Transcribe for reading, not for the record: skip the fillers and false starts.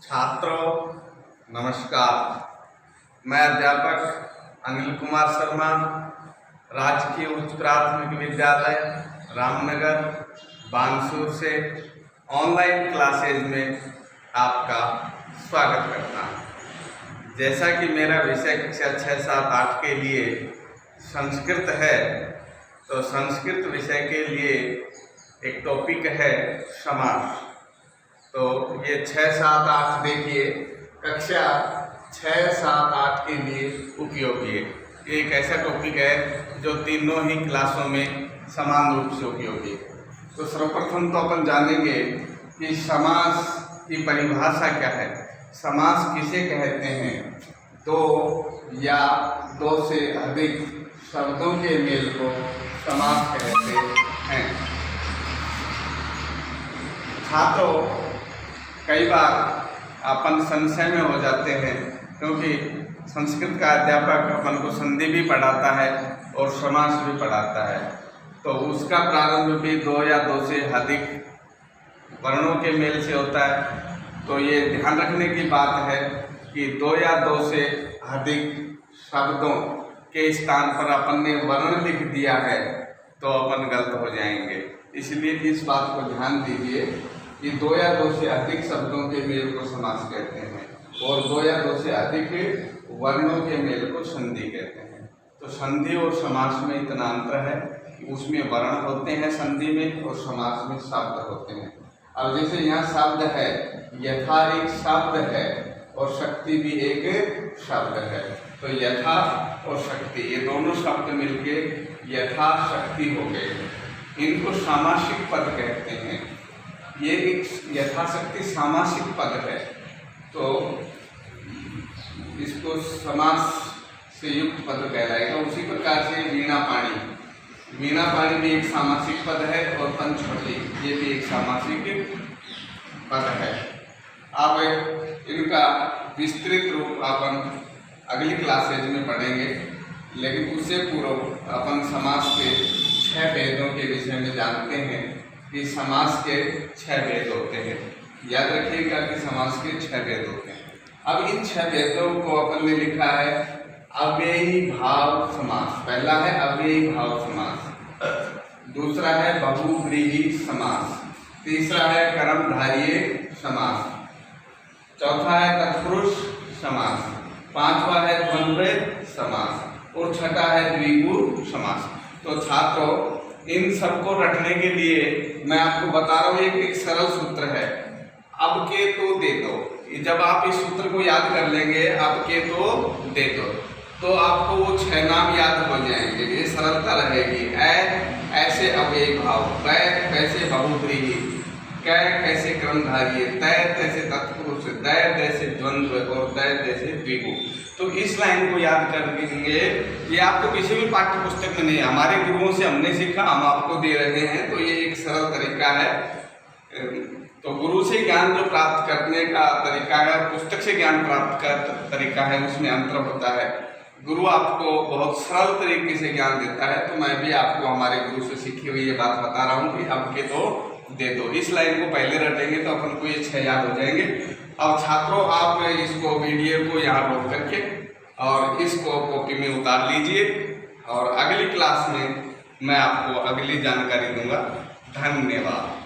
छात्रों नमस्कार। मैं अध्यापक अनिल कुमार शर्मा, राजकीय उच्च प्राथमिक विद्यालय रामनगर बानसूर से ऑनलाइन क्लासेज में आपका स्वागत करता हूँ। जैसा कि मेरा विषय कक्षा 6, 7, 8 के लिए संस्कृत है, तो संस्कृत विषय के लिए एक टॉपिक है समास। तो ये 6, 7, 8 देखिए, कक्षा 6, 7, 8 के लिए उपयोगी है। ये एक ऐसा टॉपिक है जो तीनों ही क्लासों में समान रूप से उपयोगी है। तो सर्वप्रथम तो अपन जानेंगे कि समास की परिभाषा क्या है। समास किसे कहते हैं? दो या दो से अधिक शब्दों के मेल को समास कहते हैं। छात्रों, कई बार अपन संशय में हो जाते हैं, क्योंकि संस्कृत का अध्यापक अपन को संधि भी पढ़ाता है और समास भी पढ़ाता है। तो उसका प्रारंभ भी दो या दो से अधिक वर्णों के मेल से होता है। तो ये ध्यान रखने की बात है कि दो या दो से अधिक शब्दों के स्थान पर अपन ने वर्ण लिख दिया है तो अपन गलत हो जाएंगे। इसलिए इस बात को ध्यान दीजिए कि दो या दो से अधिक शब्दों के मेल को समास कहते हैं और दो या दो से अधिक वर्णों के मेल को संधि कहते हैं। तो संधि और समास में इतना अंतर है कि उसमें वर्ण होते हैं संधि में और समास में शब्द होते हैं। अब जैसे यहाँ शब्द है, यथा एक शब्द है और शक्ति भी एक शब्द है। तो यथा और शक्ति ये दोनों शब्द मिलके यथा शक्ति हो गए। इनको सामासिक पद कहते हैं। ये एक यथाशक्ति सामासिक पद है, तो इसको समास से युक्त पद कहलाएगा। उसी प्रकार से वीणा पाणी भी एक सामासिक पद है और पंचवटी ये भी एक सामासिक पद है। अब इनका विस्तृत रूप अपन अगली क्लासेज में पढ़ेंगे, लेकिन उससे पूर्व अपन समास के 6 भेदों के विषय में जानते हैं कि समास के 6 भेद होते हैं। याद रखिएगा कि समास के 6 भेद होते हैं। अब इन 6 भेदों को अपन ने लिखा है अव्ययी भाव समास। पहला है अव्ययी भाव समास, दूसरा है बहुव्रीहि समास, तीसरा है कर्मधारय समास, चौथा है तत्पुरुष समास, पांचवा है द्वंद्व समास और छठा है द्विगु समास। तो छात्रों, इन सबको रखने के लिए मैं आपको बता रहा हूँ एक सरल सूत्र है, अब के तो दे दो। जब आप इस सूत्र को याद कर लेंगे, अब के तो दे दो, तो आपको वो 6 नाम याद हो जाएंगे। ये सरलता रहेगी। ऐसे अव्ययी भाव, कैसे बहुव्रीहि, कैसे कर्मधारय, तैसे तत्पुरुष, जैसे द्वंद्व और जैसे द्विगु। तो इस लाइन को याद कर लेंगे। ये आपको किसी भी पाठ्य पुस्तक में नहीं, हमारे गुरुओं से हमने सीखा, हम आपको दे रहे हैं। तो ये एक सरल तरीका है। तो गुरु से ज्ञान जो प्राप्त करने का तरीका है, पुस्तक से ज्ञान प्राप्त का तरीका है, उसमें अंतर होता है। गुरु आपको बहुत सरल तरीके से ज्ञान देता है, तो मैं भी आपको हमारे गुरु से सीखी हुई ये बात बता रहा हूँ कि अब के तो दे दो। इस लाइन को पहले रटेंगे तो अपन को ये 6 याद हो जाएंगे। अब छात्रों, आप इसको वीडियो को यहाँ रोक करके और इसको कॉपी में उतार लीजिए और अगली क्लास में मैं आपको अगली जानकारी दूंगा। धन्यवाद।